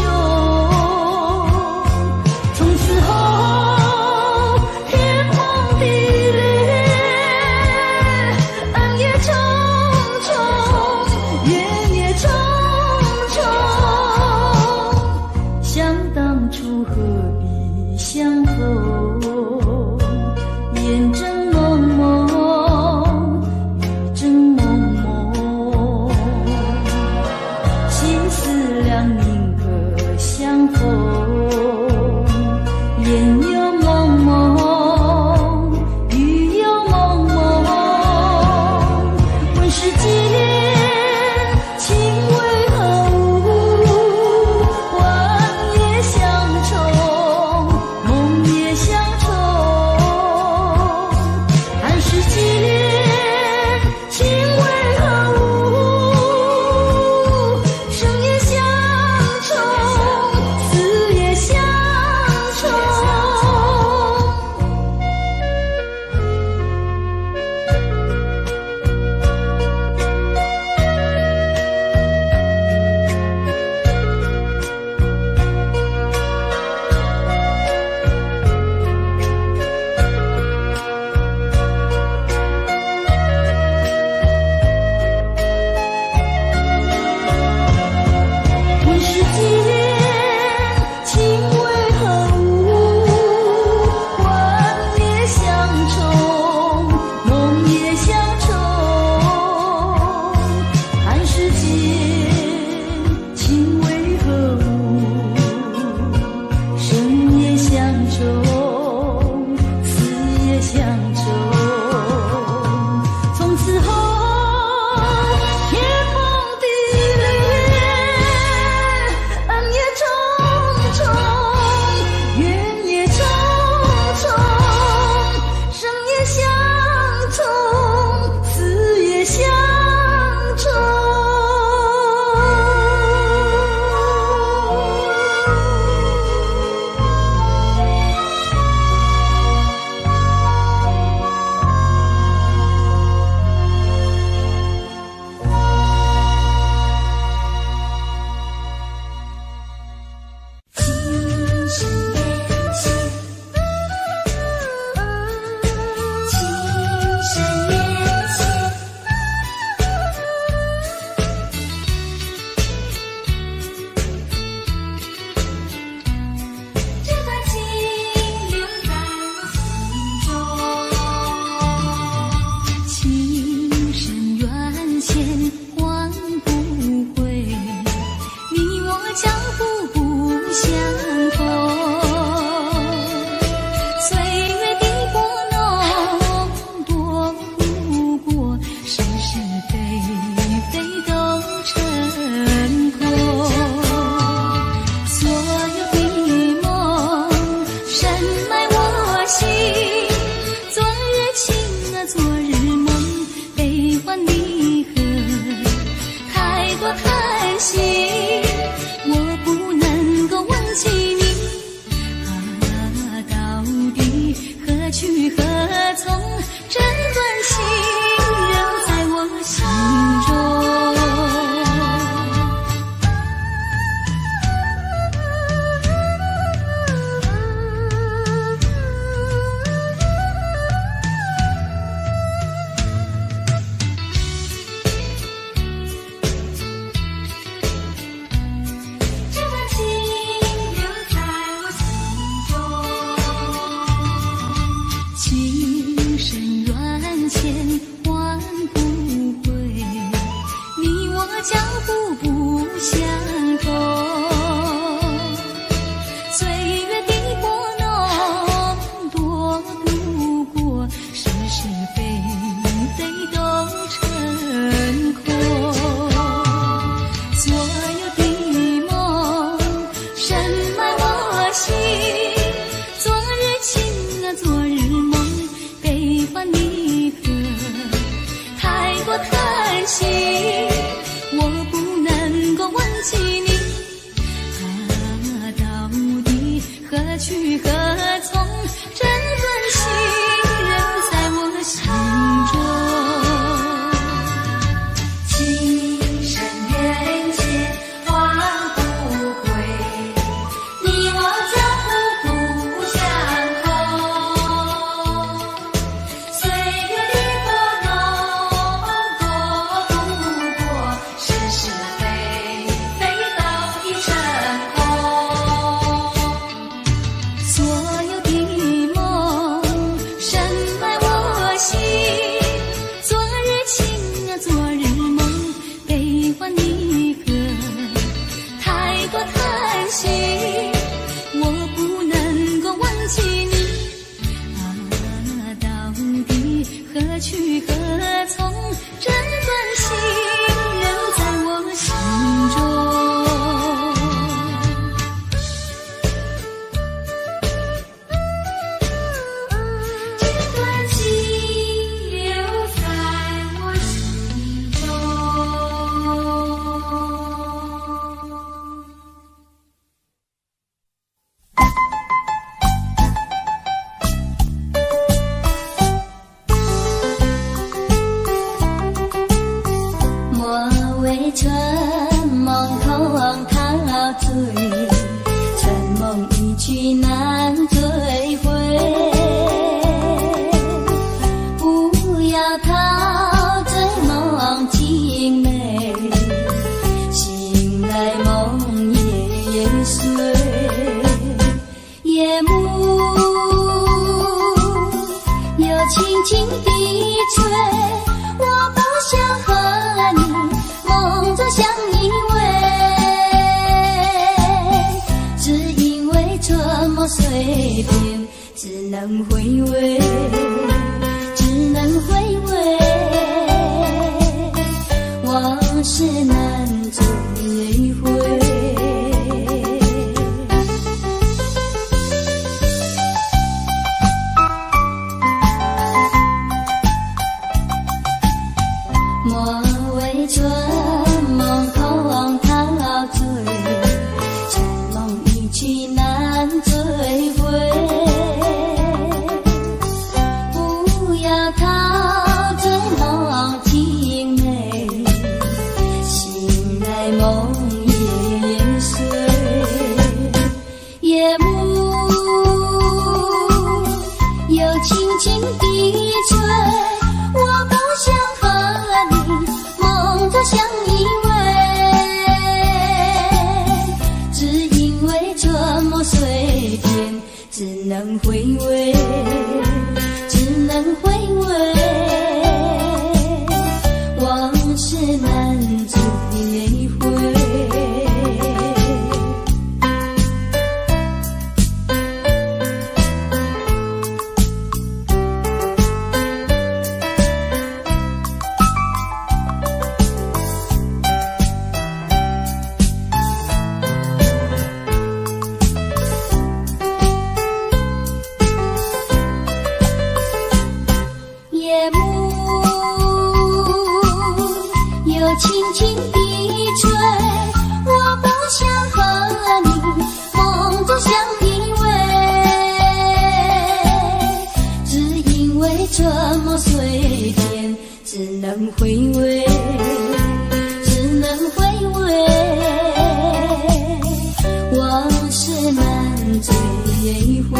从此后天荒地裂，恩也重重，怨也重重。想当初何必相逢，眼睁蒙蒙，雨正蒙蒙。心思两宁可相逢，眼又蒙蒙，雨又蒙蒙。问世间情为何物，幻也相重，梦也相重。看世间情为何物，生也相重，死也相重。问世间情为何物，幻也相重，梦也相重。看世间情为何物，生也相重，死也相重。从此后天荒地裂，恩也重重，怨也重重。生也相重，死也相重。这段情留在我心中，情深缘浅换不回，你我脚步不相同。岁月的波浓，躲不过是是非非都成空。所有的梦深埋我心，昨日情啊昨日梦，悲欢离合太多叹息，我不能够忘记你啊，到底何去何从？这段情仍在我心中。这段情留在我心中，情深缘浅换不回，你我脚步不相同。岁月的波浓，躲不过是是非非都成空。所有的莫为春梦空陶醉，春梦一去难追回。不要陶醉梦情美，醒来梦也碎。夜幕又轻轻地吹，我不想和你梦中相依偎，只因为春梦随便，只能回味，只能回味，往事难追回。莫为春梦空陶醉，春梦一去难追回。不要陶醉梦情美，醒来梦也碎。夜幕又轻轻地吹，我不想和你梦中相依偎，只因为春梦随便，只能回味，只能回味，往事难追回。夜幕又轻轻地吹，我不想和你梦中相依偎，只因为春梦随便，只能回味，只能回味，往事难追回。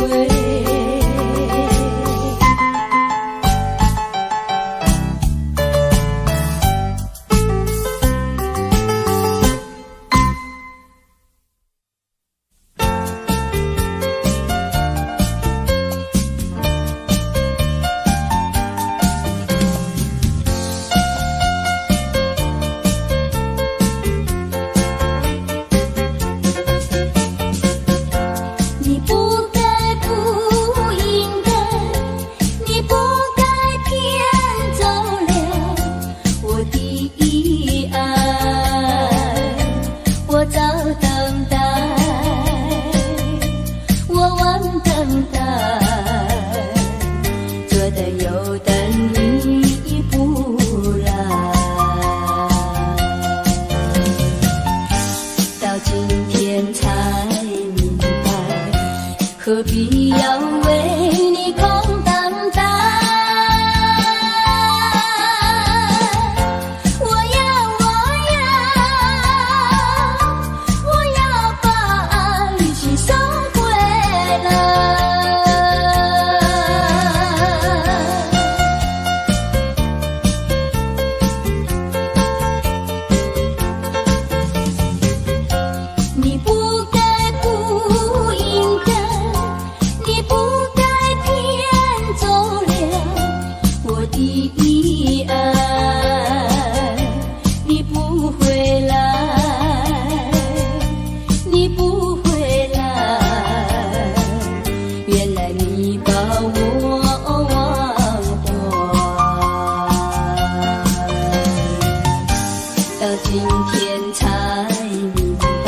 你不该不应该，你不该骗走了我的爱，我早等待，我晚等待，左等右等你不来，到今天才明白，何必要为你空等待？我要把爱情收回来。你不该不应该，你不该骗走了我的爱，你不回来，你不回来，原来你把我忘怀，到今天才明白，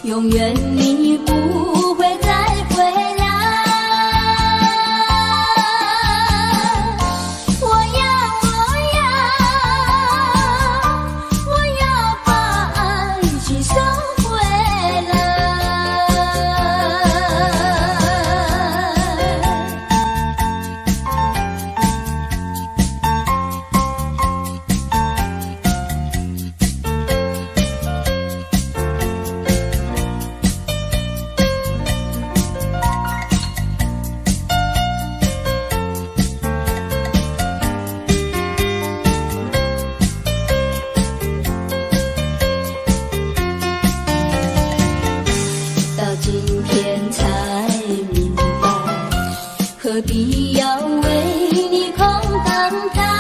永远你不会再回来。我要把爱情收回来。何必要为你空荡荡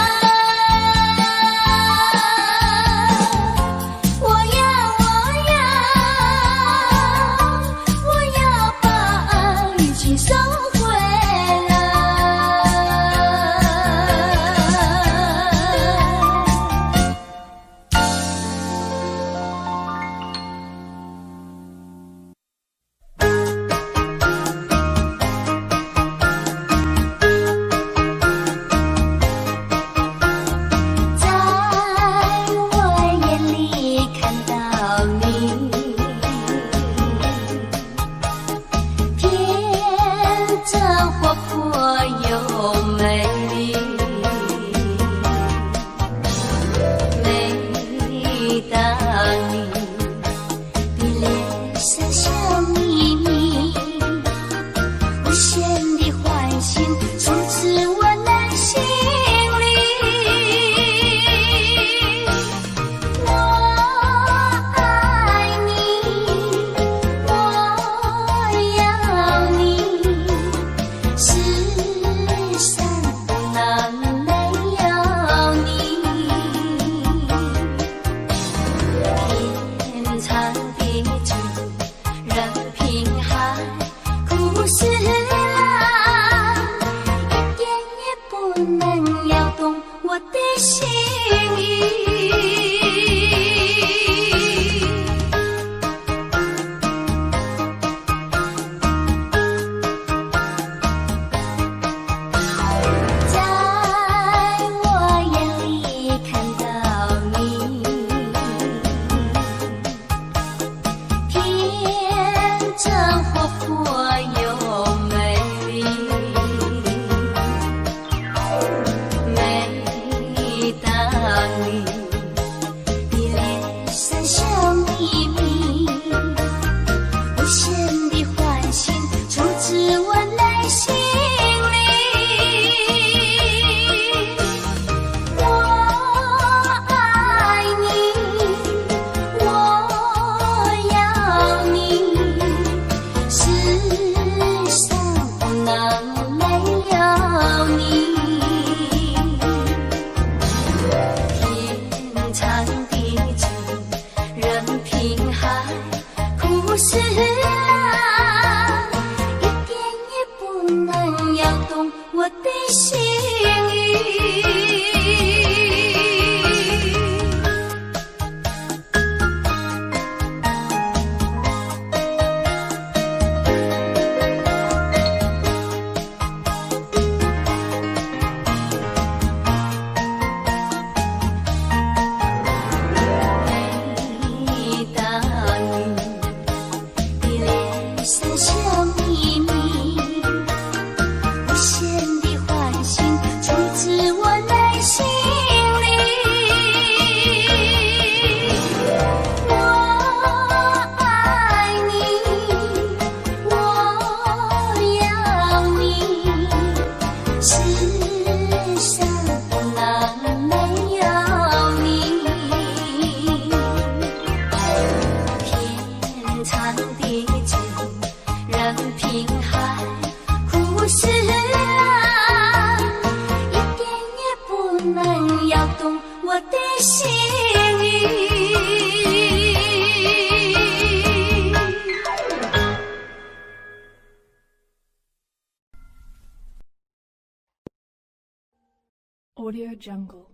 ？Audio Jungle.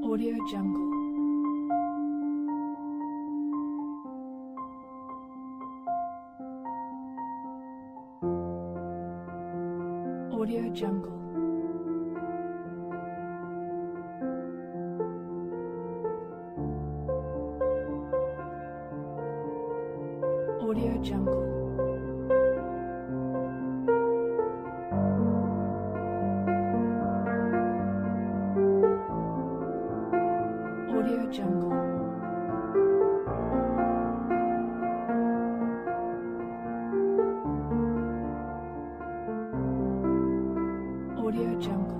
Audio Jungle. Audio Jungle. Audio Jungle. Audio Jungle. Audio Jungle.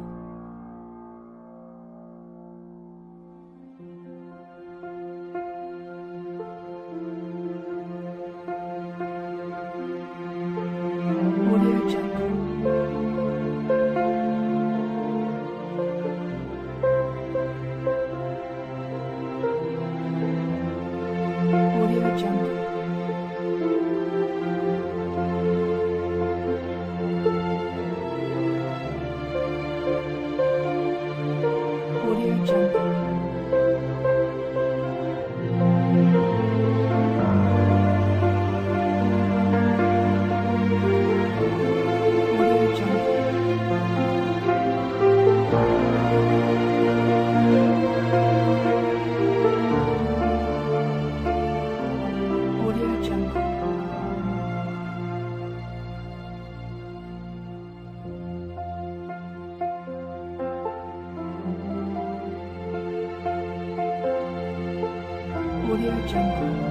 Audio Jungle.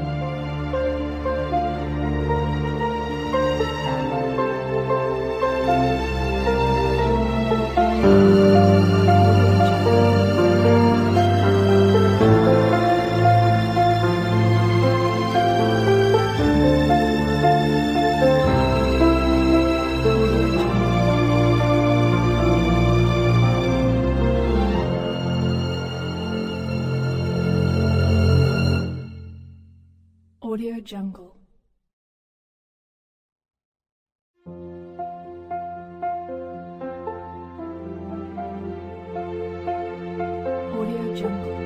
Audio Jungle. Audio Jungle.